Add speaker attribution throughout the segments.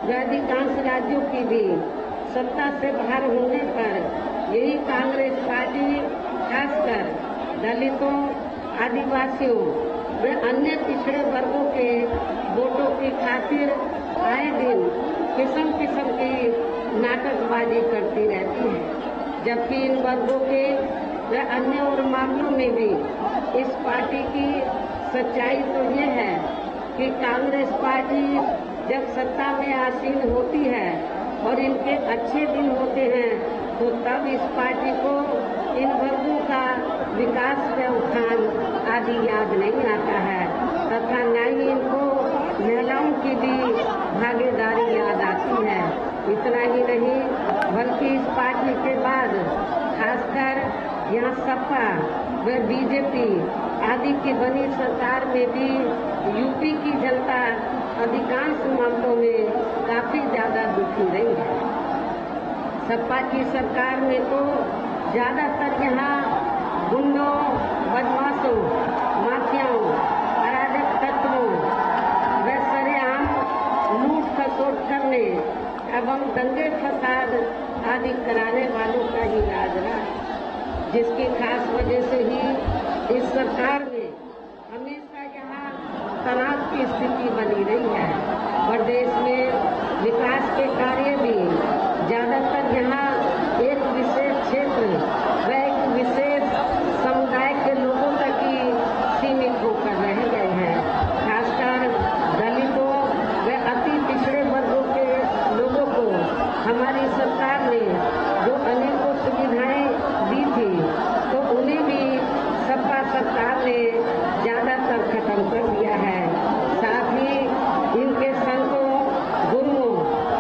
Speaker 1: व अधिकांश राज्यों की भी सत्ता से बाहर होने पर यही कांग्रेस पार्टी खासकर दलितों, आदिवासियों व अन्य पिछड़े वर्गों के वोटों की खातिर आए दिन किस्म किस्म की नाटकबाजी करती रहती है, जबकि इन वर्गों के व अन्य और मामलों में भी इस पार्टी की सच्चाई तो ये है कि कांग्रेस पार्टी जब सत्ता में आसीन होती है और इनके अच्छे दिन होते हैं तो तब इस पार्टी को इन वर्गों का विकास व उत्थान आदि याद नहीं आता है तथा न ही इनको महिलाओं की भी भागीदारी याद आती है। इतना ही नहीं बल्कि इस पार्टी के बाद खासकर यहाँ सपा व बीजेपी आदि की बनी सरकार में भी यूपी की जनता अधिकांश मामलों में काफी ज्यादा दुखी रही है। सपा की सरकार में तो ज्यादातर यहाँ गुंडों, बदमाशों, माफियाओं, अराजक तत्वों व सरेआम लूट खसोट करने एवं दंगे फसाद आदि कराने वालों का ही राज रहा, जिसकी खास वजह से ही इस सरकार में हमेशा यहाँ तनाव की स्थिति बनी रही है। प्रदेश में विकास के कार्य भी ज्यादातर यहाँ एक विशेष क्षेत्र व एक विशेष समुदाय के लोगों तक ही सीमित होकर रह गए हैं। खासकर दलितों व अति पिछड़े वर्गों के लोगों को हमारी सरकार ने जो अनेकों सुविधाएं दी थी तो उन्हें भी सपा सरकार ने ज्यादातर खत्म कर दिया है। साथ ही इनके संतों, गुरुओं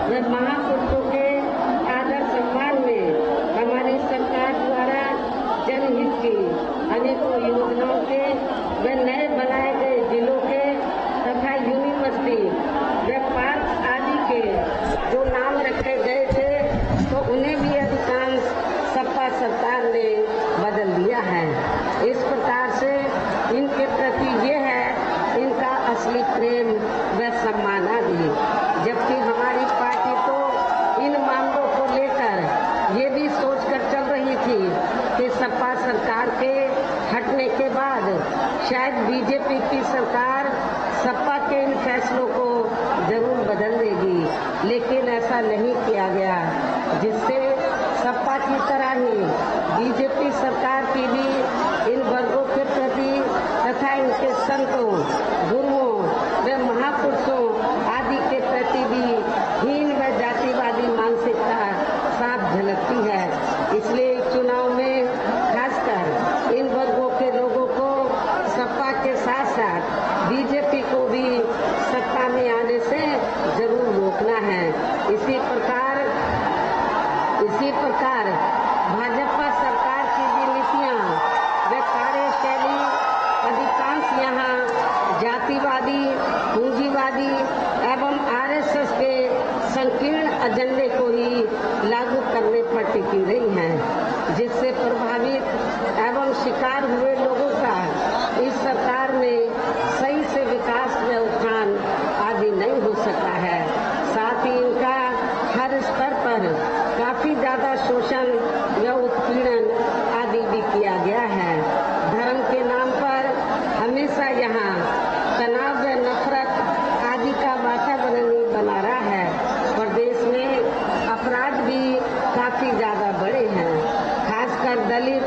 Speaker 1: व महापुरुषों के आदर सम्मान में हमारी सरकार द्वारा जनहित की अनेकों योजनाओं के व नए बनाए गए जिलों के तथा यूनिवर्सिटी व पार्क आदि के जो नाम रखे गए थे तो उन्हें भी अधिकांश सपा सरकार ने बदल दिया है। इस प्रकार से इनके प्रति ये है इनका असली प्रेम व सम्मान आदि, जबकि हमारी पार्टी तो इन मामलों को लेकर ये भी सोचकर चल रही थी कि सपा सरकार के हटने के बाद शायद बीजेपी की सरकार सपा के इन फैसलों को जरूर बदल देगी, लेकिन ऐसा नहीं किया गया, जिससे सपा की तरह ही बीजेपी सरकार की भी इन वर्गों के प्रति तथा इनके संतों, गुरुओं व महापुरुषों आदि के प्रति भी हीन व जातिवादी मानसिकता साफ झलकती है। इसलिए चुनाव में खासकर इन वर्गों के लोगों को सपा के साथ साथ बीजेपी को भी सत्ता में आने से जरूर रोकना है। इसी प्रकार भाजपा सरकार की भी नीतियां व कार्यशैली अधिकांश यहाँ जातिवादी, पूंजीवादी एवं आरएसएस के संकीर्ण एजेंडे को ही लागू करने पर टिकी रही हैं, जिससे प्रभावित एवं शिकार हुए लोगों का इस सरकार में सही से विकास व उत्थान आदि नहीं हो सका है। साथ ही इनका हर स्तर पर काफी ज्यादा शोषण व उत्पीड़न आदि भी किया गया है। धर्म के नाम पर हमेशा यहाँ तनाव व नफरत आदि का वातावरण बना रहा है। प्रदेश में अपराध भी काफी ज्यादा बढ़े हैं। खासकर दलित,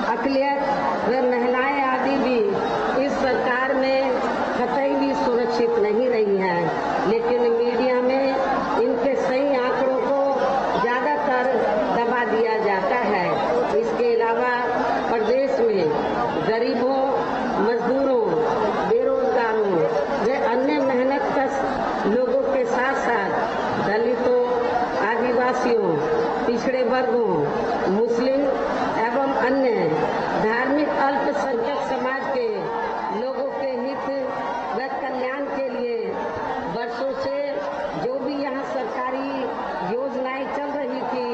Speaker 1: अकलियत व महिलाएं आदि भी इस सरकार में कतई भी सुरक्षित नहीं रही हैं, लेकिन मीडिया में इनके सही आंकड़ों को ज्यादातर दबा दिया जाता है। इसके अलावा प्रदेश में गरीबों, मजदूरों, बेरोजगारों व अन्य मेहनतकश लोगों के साथ साथ दलितों, आदिवासियों, पिछड़े वर्गों, मुस्लिम एवं अन्य धार्मिक अल्पसंख्यक समाज के लोगों के हित व कल्याण के लिए वर्षों से जो भी यहाँ सरकारी योजनाएं चल रही थी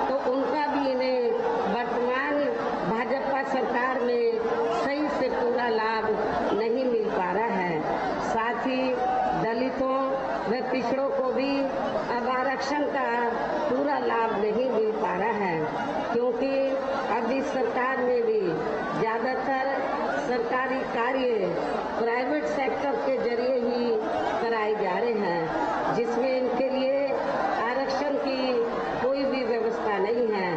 Speaker 1: तो उनका भी इन्हें वर्तमान भाजपा सरकार में सही से पूरा लाभ नहीं मिल पा रहा है। साथ ही दलितों व पिछड़ों को भी अब आरक्षण का पूरा लाभ नहीं मिल पा रहा है, क्योंकि अब इस सरकार में भी ज़्यादातर सरकारी कार्य प्राइवेट सेक्टर के जरिए ही कराए जा रहे हैं, जिसमें इनके लिए आरक्षण की कोई भी व्यवस्था नहीं है।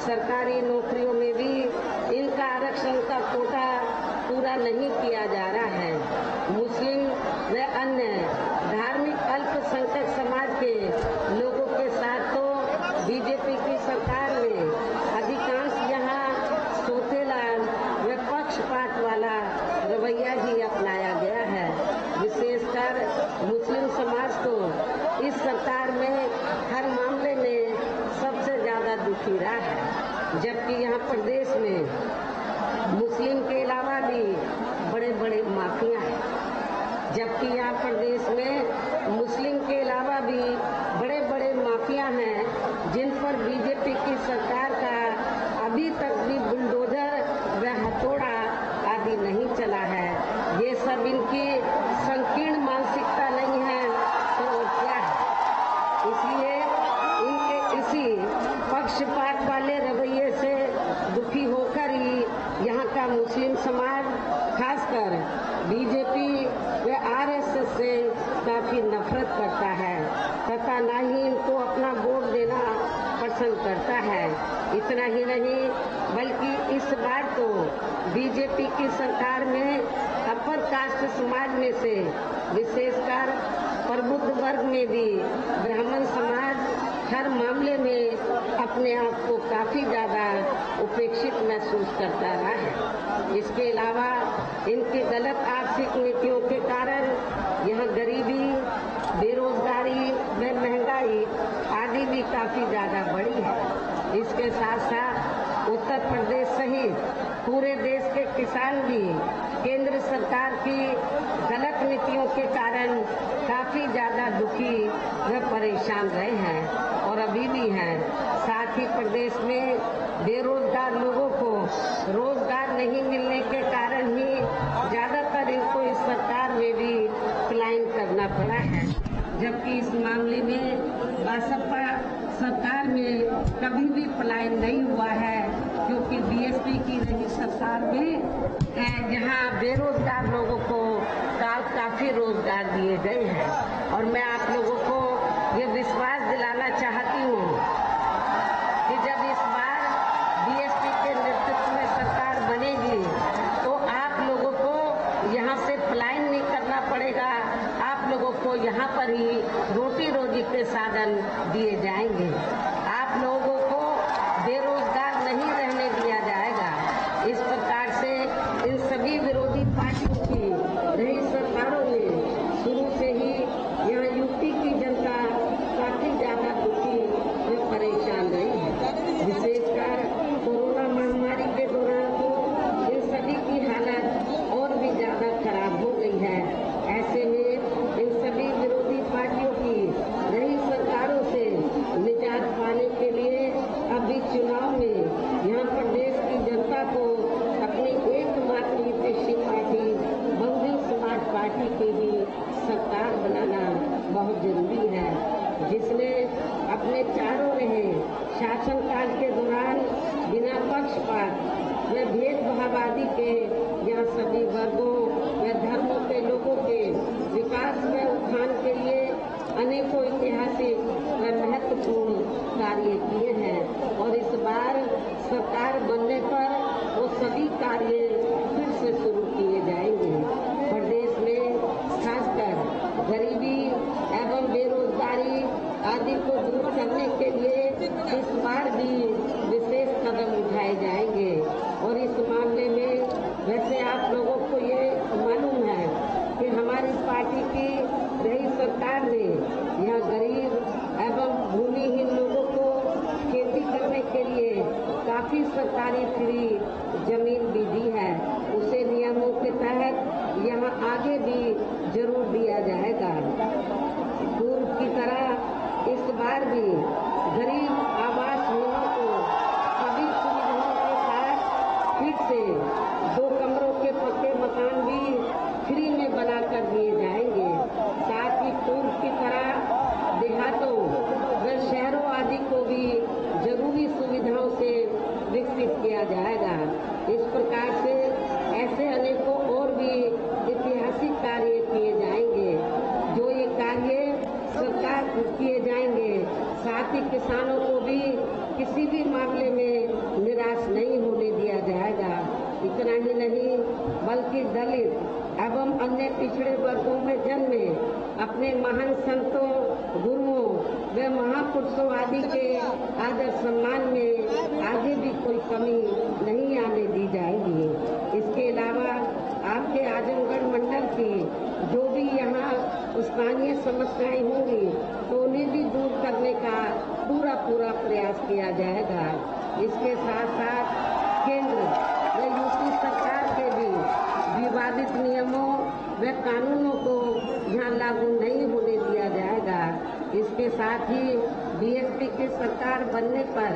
Speaker 1: सरकारी नौकरियों में भी इनका आरक्षण का कोटा पूरा नहीं किया जा रहा है। मुस्लिम व अन्य धार्मिक अल्पसंख्यक समाज के लोगों के साथ तो बीजेपी की सरकार में अधिकांश यहाँ सोतेला व पक्षपात वाला रवैया ही अपनाया गया है। विशेषकर मुस्लिम समाज तो इस सरकार में हर मामले में सबसे ज्यादा दुखी रहा है, जबकि यहाँ प्रदेश में मुस्लिम के अलावा भी बड़े बड़े माफिया हैं। जबकि यहाँ प्रदेश में मुस्लिम के अलावा भी बड़े बड़े माफिया हैं, जिन पर बीजेपी की सरकार का अभी तक भी बुलडोजर व हथौड़ा आदि नहीं चला है। ये सब इनकी संकीर्ण मानसिकता नहीं है तो और क्या है। इसलिए इनके इसी पक्षपात वाले रवैये से दुखी होकर ही यहाँ का मुस्लिम समाज खासकर बीजेपी व आरएसएस से काफी नफरत करता है तथा न ही इनको अपना वोट देना पसंद करता है। इतना ही नहीं बल्कि इस बार तो बीजेपी की सरकार में अपर कास्ट समाज में से विशेषकर प्रबुद्ध वर्ग में भी ब्राह्मण समाज हर मामले में अपने आप को काफी ज्यादा उपेक्षित महसूस करता रहा है। इसके अलावा इनकी गलत आर्थिक नीतियों के कारण यहाँ गरीबी, बेरोजगारी व महंगाई आदि भी काफी ज्यादा बढ़ी है। इसके साथ साथ उत्तर प्रदेश सहित पूरे देश के किसान भी केंद्र सरकार की गलत नीतियों के कारण काफी ज्यादा दुखी व परेशान रहे हैं और अभी भी हैं। साथ ही प्रदेश में बेरोजगार लोगों को रोजगार नहीं मिलने के कारण ही ज्यादातर इनको इस सरकार में भी पलायन करना पड़ा है, जबकि इस मामले में बसपा सरकार में कभी भी पलायन नहीं हुआ है, क्योंकि बीएसपी की रही सरकार में जहां बेरोजगार लोगों को काफी रोजगार दिए गए हैं। और मैं आप लोगों को ये विश्वास दिलाना चाहती हूँ कि जब इस बार बीएसपी के नेतृत्व में सरकार बनेगी तो आप लोगों को यहाँ से पलायन नहीं करना पड़ेगा। आप लोगों को यहाँ पर ही रोटी रोजी के साधन दिए जाएंगे। आप लोगों को बेरोजगार नहीं रहने दिया जाएगा। इस प्रकार से इन सभी विरोधी पार्टियों की रही सरकारों में शुरू से ही यहाँ यूपी की जनता काफी ज्यादा दुखी और परेशान रही है। विशेषकर कोरोना महामारी के दौरान तो इन सभी की हालत और भी ज्यादा खराब हो गई है। ऐसे में इन सभी विरोधी पार्टियों की रही सरकारों से निजात पाने के लिए अभी चुनाव में यहाँ प्रदेश की जनता को अपनी एकमात्र विपक्षी पार्टी बहुजन समाज पार्टी की ही सरकार बनाना बहुत जरूरी है, जिसने अपने चारों रहे शासनकाल के दौरान बिना पक्षपात व भेदभावादी के यहाँ सभी वर्गों व धर्मों के लोगों के विकास व उत्थान के लिए अनेकों ऐतिहासिक व महत्वपूर्ण कार्य किए हैं। और इस बार सरकार बनने पर वो सभी कार्य फिर से शुरू किए जाएंगे। प्रदेश में खासकर गरीबी एवं बेरोजगारी आदि को दूर करने के लिए इस बार भी विशेष कदम उठाए जाएंगे। और इस मामले में वैसे आप लोगों को ये मालूम है कि हमारी पार्टी की रही सरकार ने यहाँ गरीब एवं भूमिहीन लोगों को खेती करने के लिए काफी सरकारी फ्री जमीन भी दी है। उसे नियमों के तहत यहाँ आगे भी जरूर दिया जाएगा। पूर्व की तरह इस बार भी गरीब आवास लोगों को सभी सुविधाओं के साथ फिर से 2 कमरों के पक्के मकान भी फ्री में बनाकर दिए जाएंगे। साथ ही पूर्व की तरह देहातों व किए जाएंगे। साथ ही किसानों को भी किसी भी मामले में निराश नहीं होने दिया जाएगा। इतना ही नहीं बल्कि दलित एवं अन्य पिछड़े वर्गों में जन्मे अपने महान संतों, गुरुओं व महापुरुषों आदि के आदर सम्मान में आगे भी कोई कमी नहीं आने दी जाएगी। इसके अलावा आपके आजमगढ़ मंडल की जो भी यहाँ स्थानीय समस्याएं होंगी तो उन्हें भी दूर करने का पूरा प्रयास किया जाएगा। इसके साथ साथ केंद्र व यूपी सरकार के भी विवादित नियमों व कानूनों को यहाँ लागू नहीं होने दिया जाएगा। इसके साथ ही बीएसपी की सरकार बनने पर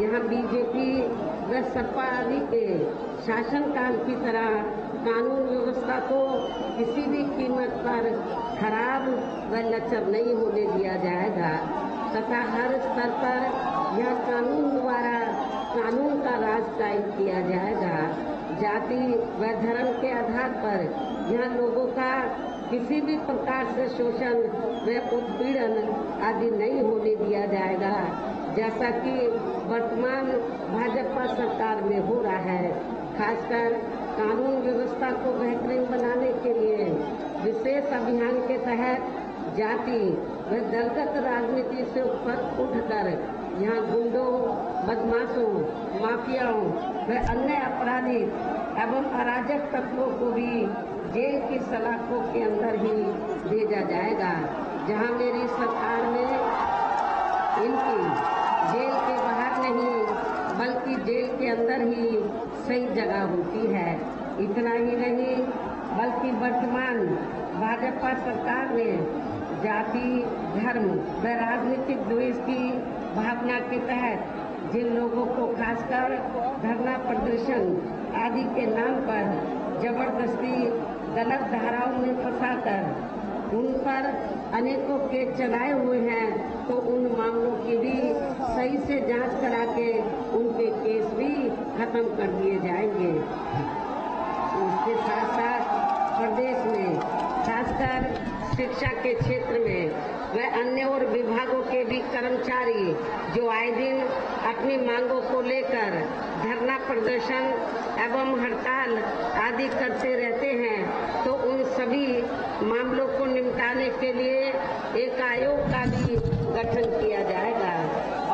Speaker 1: यहाँ बीजेपी व सपा आदि के शासनकाल की तरह कानून व्यवस्था को किसी भी कीमत पर खराब व लचर नहीं होने दिया जाएगा तथा हर स्तर पर यह कानून द्वारा कानून का राज कायम किया जाएगा। जाति व धर्म के आधार पर यहाँ लोगों का किसी भी प्रकार से शोषण व उत्पीड़न आदि नहीं होने दिया जाएगा, जैसा कि वर्तमान भाजपा सरकार में हो रहा है। खासकर कानून व्यवस्था को बेहतरीन बनाने के लिए विशेष अभियान के तहत जाति व दलगत राजनीति से ऊपर उठकर यहाँ गुंडों, बदमाशों, माफियाओं व अन्य अपराधी एवं अराजक तत्वों को भी जेल की सलाखों के अंदर ही भेजा जाएगा, जहाँ मेरी सरकार में इनकी जेल के बाहर नहीं बल्कि जेल के अंदर ही सही जगह होती है। इतना ही नहीं बल्कि वर्तमान भाजपा सरकार ने जाति, धर्म व राजनीतिक द्वेष की भावना के तहत जिन लोगों को खासकर धरना प्रदर्शन आदि के नाम पर जबरदस्ती गलत धाराओं में फंसाकर उन पर अनेकों केस चलाए हुए हैं, तो उन मामलों की भी सही से जांच करा के उनके केस भी खत्म कर दिए जाएंगे। इसके साथ साथ प्रदेश में खासकर शिक्षा के क्षेत्र में व अन्य और विभागों के भी कर्मचारी जो आए दिन अपनी मांगों को लेकर धरना प्रदर्शन एवं हड़ताल आदि करते रहते हैं, तो उन सभी मामलों को निपटाने के लिए एक आयोग का भी गठन किया जाएगा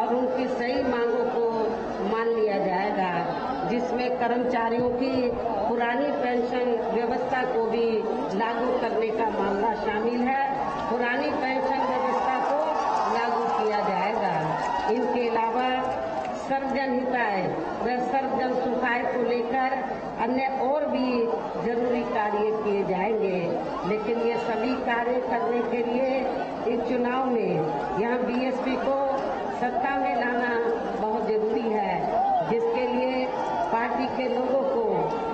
Speaker 1: और उनकी सही मांगों को मान लिया जाएगा, जिसमें कर्मचारियों की पुरानी पेंशन व्यवस्था को भी लागू करने का मामला शामिल है। पुरानी पेंशन व्यवस्था को लागू किया जाएगा। इनके अलावा सर्वजन हिताय व सर्वजन सुखाय को लेकर अन्य और भी जरूरी कार्य किए जाएंगे, लेकिन ये सभी कार्य करने के लिए इस चुनाव में यहाँ बीएसपी को सत्ता में लाना बहुत जरूरी है, जिसके लिए पार्टी के लोगों को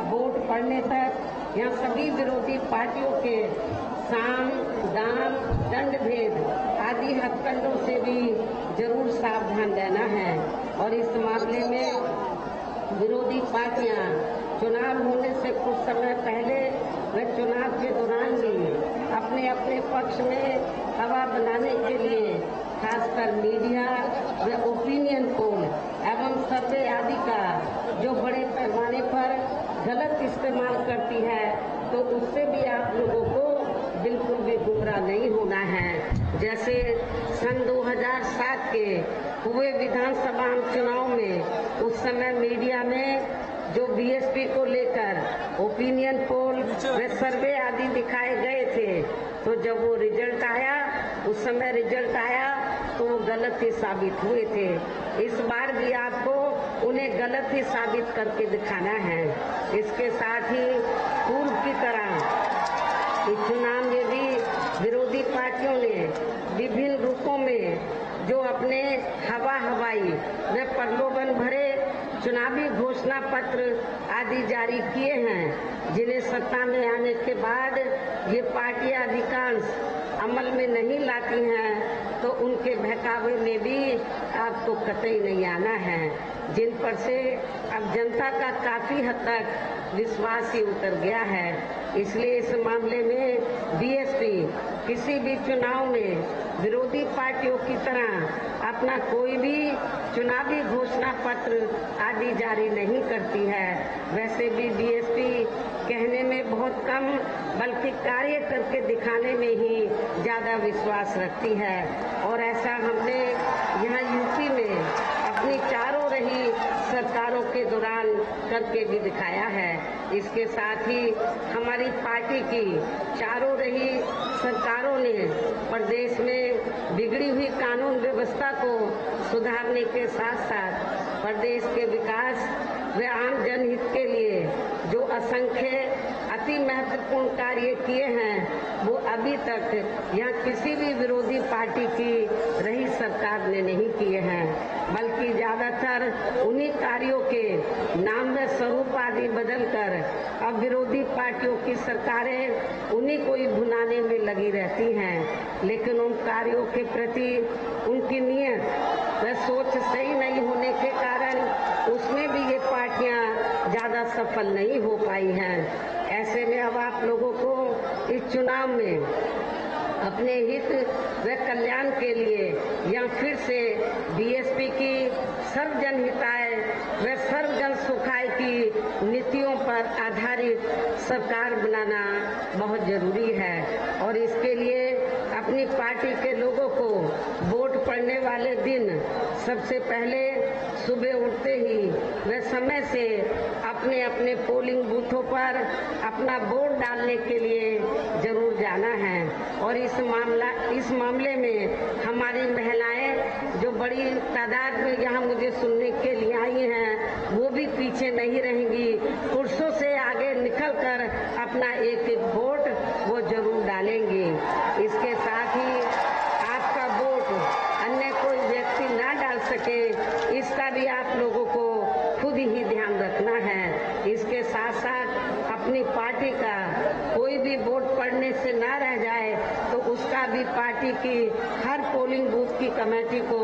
Speaker 1: वोट पड़ने तक यहाँ सभी विरोधी पार्टियों के साम, दाम, दंड भेद आदि हथकंडों से भी जरूर सावधान रहना है। और इस मामले में विरोधी पार्टियां चुनाव होने से कुछ समय पहले व चुनाव के दौरान भी अपने अपने पक्ष में हवा बनाने के लिए खासकर मीडिया व ओपिनियन पोल एवं सर्वे आदि का जो बड़े पैमाने पर गलत इस्तेमाल करती है, तो उससे भी आप लोगों को बिल्कुल भी गुमराह नहीं होना है। जैसे सन 2007 के हुए विधानसभा चुनाव में उस समय मीडिया में जो बीएसपी को लेकर ओपिनियन पोल व सर्वे आदि दिखाए गए थे, तो जब वो रिजल्ट आया, उस समय रिजल्ट आया तो वो गलत ही साबित हुए थे। इस बार भी आपको उन्हें गलत ही साबित करके दिखाना है। इसके साथ ही पूर्व की तरह इस चुनाव में भी विरोधी पार्टियों ने विभिन्न रूपों में जो अपने हवाई व प्रलोभन भरे चुनावी घोषणा पत्र आदि जारी किए हैं, जिन्हें सत्ता में आने के बाद ये पार्टियां अधिकांश अमल में नहीं लाती हैं, तो उनके बहकावे में भी आपको कतई नहीं आना है। जिन पर से अब जनता का काफी हद तक विश्वास ही उतर गया है। इसलिए इस मामले में बीएसपी किसी भी चुनाव में विरोधी पार्टियों की तरह अपना कोई भी चुनावी घोषणा पत्र आदि जारी नहीं करती है। वैसे भी बीएसपी कहने में बहुत कम बल्कि कार्य करके दिखाने में ही ज्यादा विश्वास रखती है। और ऐसा हमने यहाँ यूपी में अपनी चारों रही सरकारों के दौरान करके भी दिखाया है। इसके साथ ही हमारी पार्टी की चारों रही सरकारों ने प्रदेश में बिगड़ी हुई कानून व्यवस्था को सुधारने के साथ साथ प्रदेश के विकास व आम जनहित के लिए जो असंख्य अति महत्वपूर्ण कार्य किए हैं वो अभी तक यहाँ किसी भी विरोधी पार्टी की रही सरकार ने नहीं किए हैं, बल्कि ज्यादातर उन्हीं कार्यों के नाम व स्वरूप आदि बदलकर अब विरोधी पार्टियों की सरकारें उन्हीं को ही भुनाने में लगी रहती हैं। लेकिन उन कार्यों के प्रति उनकी नीयत व सोच सही नहीं होने के कारण उसमें भी ये पार्टियां ज्यादा सफल नहीं हो पाई हैं। ऐसे में अब आप लोगों को इस चुनाव में अपने हित व कल्याण के लिए या फिर से बीएसपी की सर्वजन हिताय व सर्वजन सुखाय की नीतियों पर आधारित सरकार बनाना बहुत जरूरी है। और इसके लिए अपनी पार्टी के लोगों को वोट पड़ने वाले दिन सबसे पहले सुबह उठते ही व समय से अपने अपने पोलिंग बूथों पर अपना वोट डालने के लिए जरूर जाना है। और इस मामले में हमारी महिलाएं जो बड़ी तादाद में यहाँ मुझे सुनने के लिए आई हैं वो भी पीछे नहीं रहेंगी, पुरुषों से आगे निकलकर अपना एक एक वोट वो जरूर डालेंगी। इसके साथ ही आपका वोट अन्य कोई व्यक्ति ना डाल सके इसका भी आप लोगों को खुद ही ध्यान रखना है। इसके साथ साथ अपनी पार्टी का कोई भी वोट पड़ने से ना रह जाए तो उसका भी पार्टी की हर पोलिंग बूथ की कमेटी को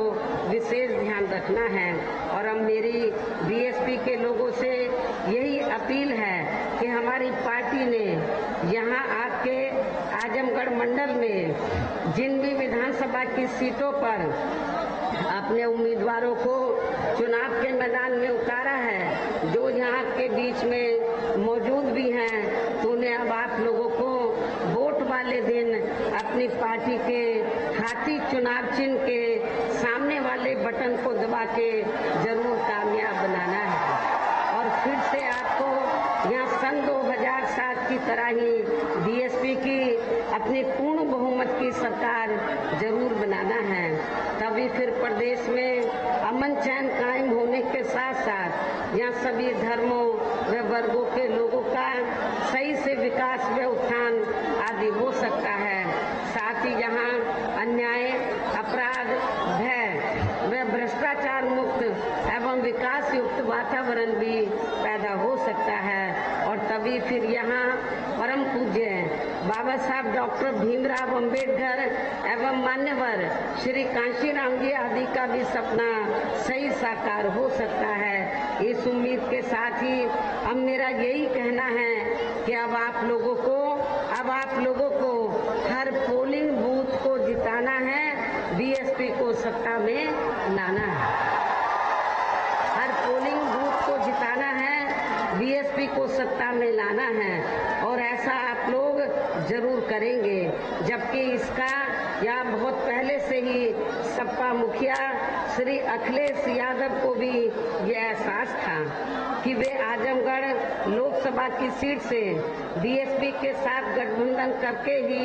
Speaker 1: विशेष ध्यान रखना है। और अब मेरी बीएसपी के लोगों से यही अपील है कि हमारी पार्टी ने यहाँ आपके आजमगढ़ मंडल में जिन भी विधानसभा की सीटों पर अपने उम्मीदवारों को चुनाव के मैदान में उतारा है, जो यहाँ के बीच में मौजूद भी हैं, तो उन्हें अब आप लोगों को वोट वाले दिन अपनी पार्टी के हाथी चुनाव चिन्ह के सामने वाले बटन को दबा के जरूर कामयाब बनाना है। और फिर से आपको यहाँ सन 2007 की तरह ही बीएसपी की अपनी पूर्ण बहुमत की सरकार जरूर बनाना है। तभी फिर प्रदेश में अमन चैन कायम होने के साथ साथ यहाँ सभी धर्मों व वर्गों के लोगों का सही से विकास व उत्थान आदि हो सकता है। साथ ही यहाँ अन्याय, अपराध, भय व भ्रष्टाचार मुक्त एवं विकास युक्त वातावरण भी पैदा हो सकता है। और तभी फिर यहाँ परम पूज्य बाबा साहब डॉक्टर भीमराव अंबेडकर एवं मान्यवर श्री कांशीराम जी आदि का भी सपना सही साकार हो सकता है। इस उम्मीद के साथ ही अब मेरा यही कहना है कि अब आप लोगों को हर पोलिंग बूथ को जिताना है, बीएसपी को सत्ता में लाना है। हर पोलिंग बूथ को जिताना है, बीएसपी को सत्ता में लाना है। और ऐसा आप लोग जरूर करेंगे, जबकि इसका या बहुत पहले से ही सपा मुखिया श्री अखिलेश यादव को भी ये एहसास था कि वे आजमगढ़ लोकसभा की सीट से बीएसपी के साथ गठबंधन करके ही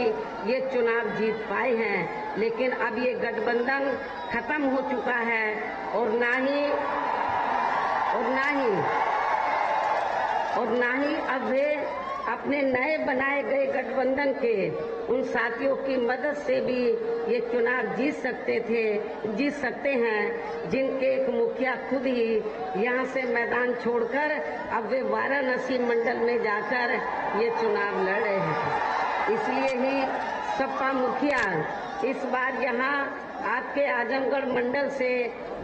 Speaker 1: ये चुनाव जीत पाए हैं। लेकिन अब ये गठबंधन खत्म हो चुका है और ना ही अब वे अपने नए बनाए गए गठबंधन के उन साथियों की मदद से भी ये चुनाव जीत सकते हैं, जिनके एक मुखिया खुद ही यहाँ से मैदान छोड़कर अब वे वाराणसी मंडल में जाकर ये चुनाव लड़ रहे हैं। इसलिए ही सपा मुखिया इस बार यहाँ आपके आजमगढ़ मंडल से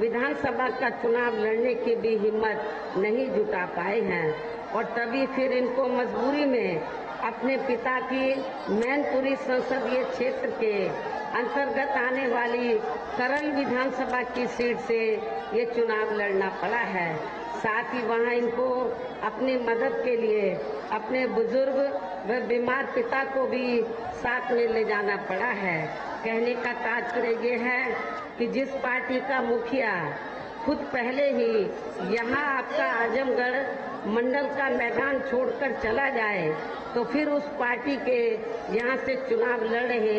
Speaker 1: विधानसभा का चुनाव लड़ने की भी हिम्मत नहीं जुटा पाए हैं और तभी फिर इनको मजबूरी में अपने पिता की मैनपुरी संसदीय क्षेत्र के अंतर्गत आने वाली करल विधानसभा की सीट से ये चुनाव लड़ना पड़ा है। साथ ही वहाँ इनको अपनी मदद के लिए अपने बुजुर्ग व बीमार पिता को भी साथ में ले जाना पड़ा है। कहने का तात्पर्य ये है कि जिस पार्टी का मुखिया खुद पहले ही यहाँ आपका आजमगढ़ मंडल का मैदान छोड़कर चला जाए तो फिर उस पार्टी के यहाँ से चुनाव लड़ रहे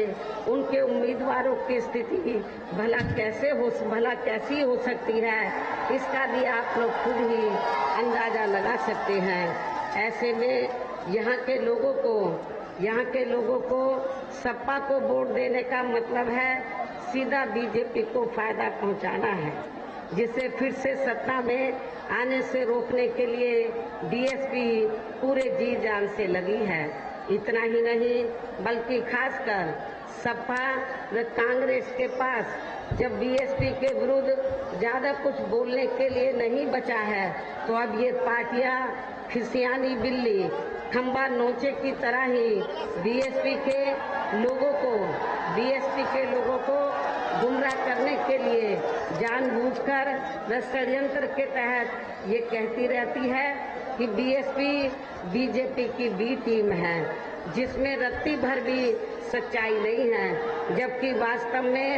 Speaker 1: उनके उम्मीदवारों की स्थिति भला कैसी हो सकती है, इसका भी आप लोग खुद ही अंदाजा लगा सकते हैं। ऐसे में यहाँ के लोगों को सपा को वोट देने का मतलब है सीधा बीजेपी को फायदा पहुँचाना है, जिसे फिर से सत्ता में आने से रोकने के लिए बीएसपी पूरे जी जान से लगी है। इतना ही नहीं बल्कि खासकर सपा व कांग्रेस के पास जब बीएसपी के विरुद्ध ज्यादा कुछ बोलने के लिए नहीं बचा है तो अब ये पार्टियां खिसियानी बिल्ली खंबा नोचे की तरह ही बीएसपी के लोगों को गुमराह करने के लिए जानबूझकर व षड्यंत्र के तहत ये कहती रहती है कि बीएसपी बीजेपी की बी टीम है, जिसमें रत्ती भर भी सच्चाई नहीं है, जबकि वास्तव में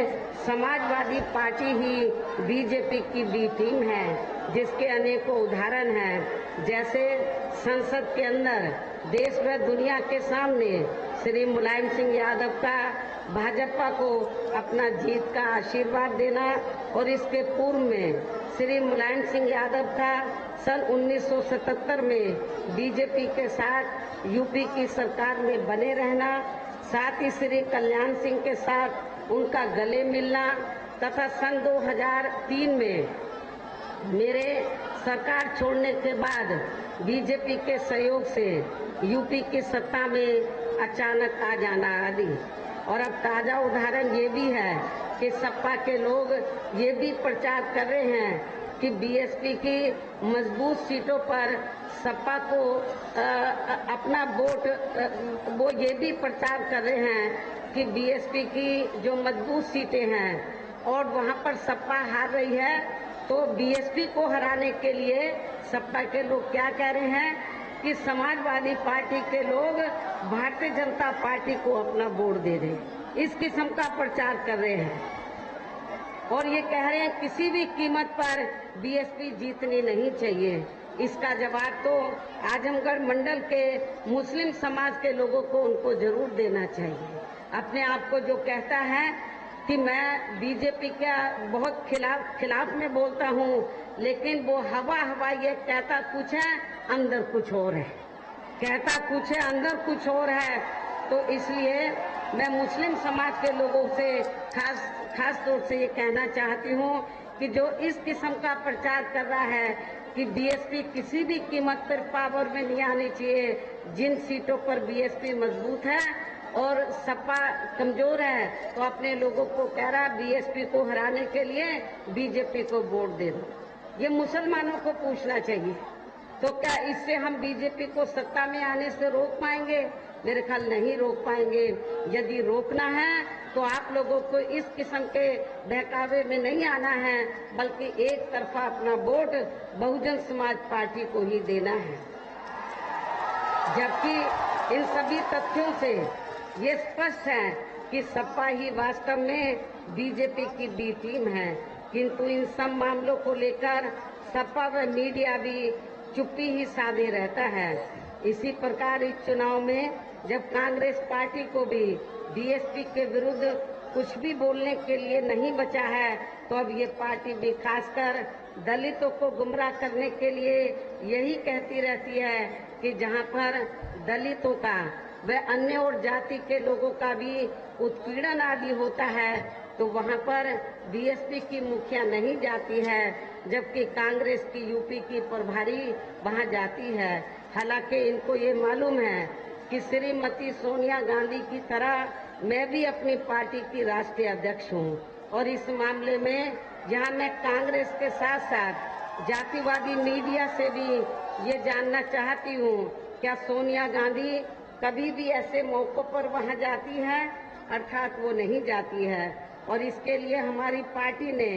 Speaker 1: समाजवादी पार्टी ही बीजेपी की बी टीम है, जिसके अनेकों उदाहरण हैं। जैसे संसद के अंदर देश व दुनिया के सामने श्री मुलायम सिंह यादव का भाजपा को अपना जीत का आशीर्वाद देना और इसके पूर्व में श्री मुलायम सिंह यादव का सन 1977 में बीजेपी के साथ यूपी की सरकार में बने रहना, साथ ही श्री कल्याण सिंह के साथ उनका गले मिलना तथा सन 2003 में मेरे सरकार छोड़ने के बाद बीजेपी के सहयोग से यूपी की सत्ता में अचानक आ जाना आदि। और अब ताजा उदाहरण ये भी है कि सपा के लोग ये भी प्रचार कर रहे हैं कि बीएसपी की मजबूत सीटों पर सपा को अपना वोट वो ये भी प्रचार कर रहे हैं कि बीएसपी की जो मजबूत सीटें हैं और वहां पर सपा हार रही है तो बीएसपी को हराने के लिए सपा के लोग क्या कह रहे हैं कि समाजवादी पार्टी के लोग भारतीय जनता पार्टी को अपना वोट दे रहे हैं, इस किस्म का प्रचार कर रहे हैं और ये कह रहे हैं किसी भी कीमत पर बीएसपी जीतनी नहीं चाहिए। इसका जवाब तो आजमगढ़ मंडल के मुस्लिम समाज के लोगों को उनको जरूर देना चाहिए। अपने आप को जो कहता है कि मैं बीजेपी का बहुत खिलाफ में बोलता हूँ, लेकिन वो हवा ये कहता कुछ है अंदर कुछ और है, कहता कुछ है अंदर कुछ और है। तो इसलिए मैं मुस्लिम समाज के लोगों से खास तौर से ये कहना चाहती हूँ कि जो इस किस्म का प्रचार कर रहा है कि बीएसपी किसी भी कीमत पर पावर में नहीं आनी चाहिए, जिन सीटों पर बीएसपी मजबूत है और सपा कमजोर है तो अपने लोगों को कह रहा बीएसपी को हराने के लिए बीजेपी को वोट दे दो। ये मुसलमानों को पूछना चाहिए। तो क्या इससे हम बीजेपी को सत्ता में आने से रोक पाएंगे? मेरे ख्याल नहीं रोक पाएंगे। यदि रोकना है तो आप लोगों को इस किस्म के बहकावे में नहीं आना है, बल्कि एक तरफा अपना वोट बहुजन समाज पार्टी को ही देना है। जबकि इन सभी तथ्यों से ये स्पष्ट है कि सपा ही वास्तव में बीजेपी की बी टीम है, किंतु इन सब मामलों को लेकर सपा व मीडिया भी चुप्पी ही साधे रहता है। इसी प्रकार इस चुनाव में जब कांग्रेस पार्टी को भी बीएसपी के विरुद्ध कुछ भी बोलने के लिए नहीं बचा है, तो अब ये पार्टी भी खासकर दलितों को गुमराह करने के लिए यही कहती रहती है कि जहां पर दलितों का व अन्य और जाति के लोगों का भी उत्पीड़न आदि होता है तो वहां पर बीएसपी की मुखिया नहीं जाती है, जबकि कांग्रेस की यूपी की प्रभारी वहां जाती है। हालांकि इनको ये मालूम है कि श्रीमती सोनिया गांधी की तरह मैं भी अपनी पार्टी की राष्ट्रीय अध्यक्ष हूँ और इस मामले में यहाँ मैं कांग्रेस के साथ साथ जातिवादी मीडिया से भी ये जानना चाहती हूँ, क्या सोनिया गांधी कभी भी ऐसे मौकों पर वहाँ जाती है? अर्थात वो नहीं जाती है। और इसके लिए हमारी पार्टी ने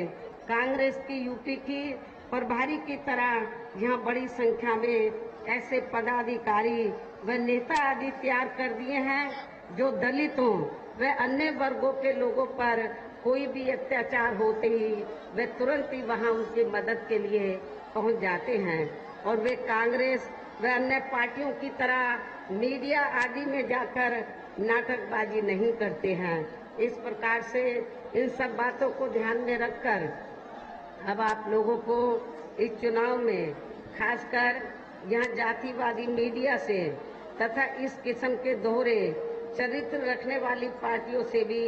Speaker 1: कांग्रेस की यूपी की प्रभारी की तरह यहाँ बड़ी संख्या में ऐसे पदाधिकारी व नेता आदि तैयार कर दिए हैं जो दलितों व अन्य वर्गों के लोगों पर कोई भी अत्याचार होते ही वे तुरंत ही वहां उनकी मदद के लिए पहुंच जाते हैं और वे कांग्रेस व अन्य पार्टियों की तरह मीडिया आदि में जाकर नाटकबाजी नहीं करते हैं। इस प्रकार से इन सब बातों को ध्यान में रखकर अब आप लोगों को इस चुनाव में खासकर यहाँ जातिवादी मीडिया से तथा इस किस्म के दोहरे चरित्र रखने वाली पार्टियों से भी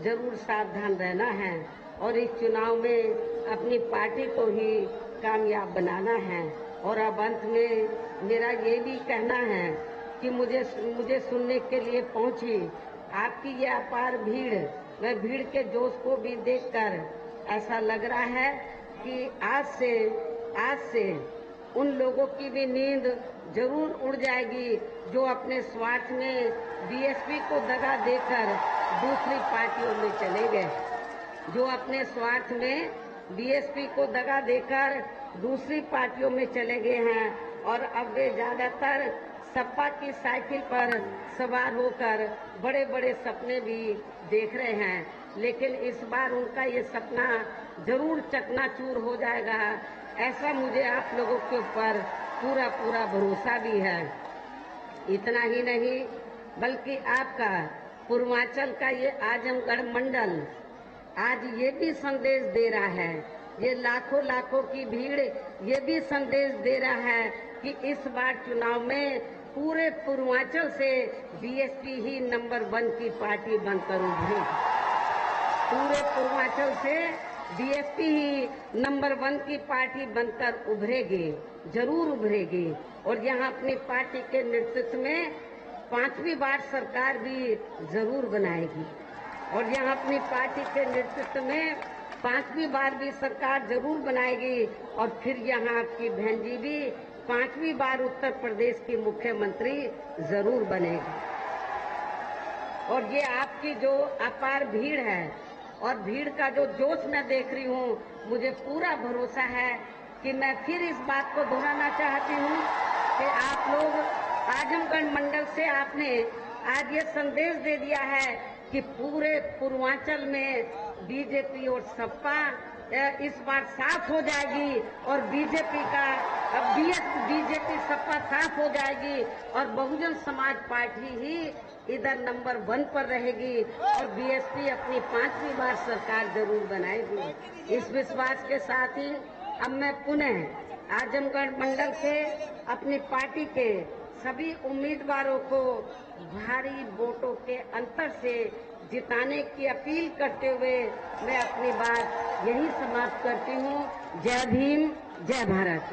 Speaker 1: जरूर सावधान रहना है और इस चुनाव में अपनी पार्टी को ही कामयाब बनाना है। और अब अंत में मेरा ये भी कहना है कि मुझे सुनने के लिए पहुंची आपकी ये अपार भीड़, व भीड़ के जोश को भी देखकर ऐसा लग रहा है कि आज से उन लोगों की भी नींद जरूर उड़ जाएगी जो अपने स्वार्थ में बीएसपी को दगा देकर दूसरी पार्टियों में चले गए, जो अपने स्वार्थ में बीएसपी को दगा देकर दूसरी पार्टियों में चले गए हैं और अब वे ज्यादातर सपा की साइकिल पर सवार होकर बड़े बड़े सपने भी देख रहे हैं। लेकिन इस बार उनका ये सपना जरूर चकनाचूर हो जाएगा, ऐसा मुझे आप लोगों के ऊपर पूरा भरोसा भी है। इतना ही नहीं बल्कि आपका पूर्वांचल का ये आजमगढ़ मंडल आज ये भी संदेश दे रहा है, ये लाखों की भीड़ ये भी संदेश दे रहा है कि इस बार चुनाव में पूरे पूर्वांचल से बीएसपी ही नंबर 1 की पार्टी बनकर उभरी। पूरे पूर्वांचल से बीएसपी ही नंबर 1 की पार्टी बनकर उभरेगी, जरूर उभरेगी। और यहाँ अपनी पार्टी के नेतृत्व में 5वीं बार सरकार भी जरूर बनाएगी और यहाँ अपनी पार्टी के नेतृत्व में 5वीं बार भी सरकार जरूर बनाएगी और फिर यहाँ आपकी बहन जी भी 5वीं बार उत्तर प्रदेश की मुख्यमंत्री जरूर बनेगी। और ये आपकी जो अपार भीड़ है और भीड़ का जो जोश मैं देख रही हूँ, मुझे पूरा भरोसा है कि मैं फिर इस बात को दोहराना चाहती हूँ कि आप लोग आजमगढ़ मंडल से आपने आज ये संदेश दे दिया है कि पूरे पूर्वांचल में बीजेपी और सपा इस बार साफ हो जाएगी और बीजेपी सपा साफ हो जाएगी और बहुजन समाज पार्टी ही इधर नंबर 1 पर रहेगी और बीएसपी अपनी 5वीं बार सरकार जरूर बनाएगी। इस विश्वास के साथ ही अब मैं पुनः आजमगढ़ मंडल से अपनी पार्टी के सभी उम्मीदवारों को भारी वोटों के अंतर से जिताने की अपील करते हुए मैं अपनी बात यही समाप्त करती हूँ। जय भीम, जय भारत।